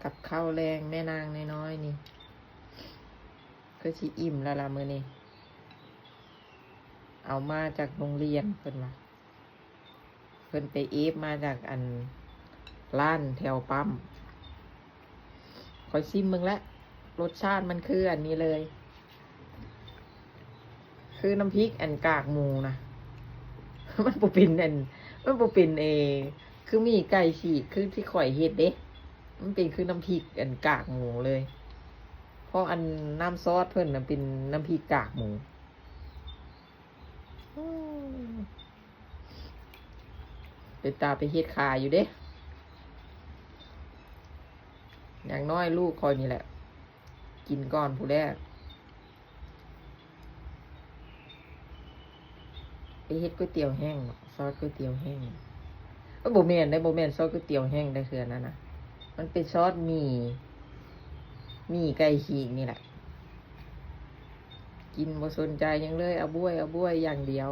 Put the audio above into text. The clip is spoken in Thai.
กับข้าวแรงแม่นางน้อยๆนี่ก็สิอิ่มแล้วล่ะมื้อนี้เอามาจากโรงเรียนเพิ่นว่าเพิ่นไปเอฟมาจากอันร้านแถวปั๊มขอชิมมึงละรสชาติมันคืออันนี้เลยคือน้ำพริกอันกากหมูนะมันบ่เป็นอันมันบ่เป็นคือมีไก่ฉีกคือที่ข่อยเฮ็ดเด้มันเป็นคือน้ำพริกอันกากหมูเลยเพราะอันน้ำซอสเพิ่นน่ะเป็นน้ำพริกกากหมูเป็นตาไปเฮ็ดขายอยู่เด้อย่างน้อยลูกคอยนี่แหละกินก่อนผู้แรกไปเฮ็ดก๋วยเตี๋ยวแห้งซอสก๋วยเตี๋ยวแห้งบ่แม่นได้บ่แม่นซอสก๋วยเตี๋ยวแห้งได้คืออันนั้นน่ะมันเป็นซอสหมี่ไก่ฉีกนี่แหละกินบ่สนใจหยังเลยเอาบ้วยอย่างเดียว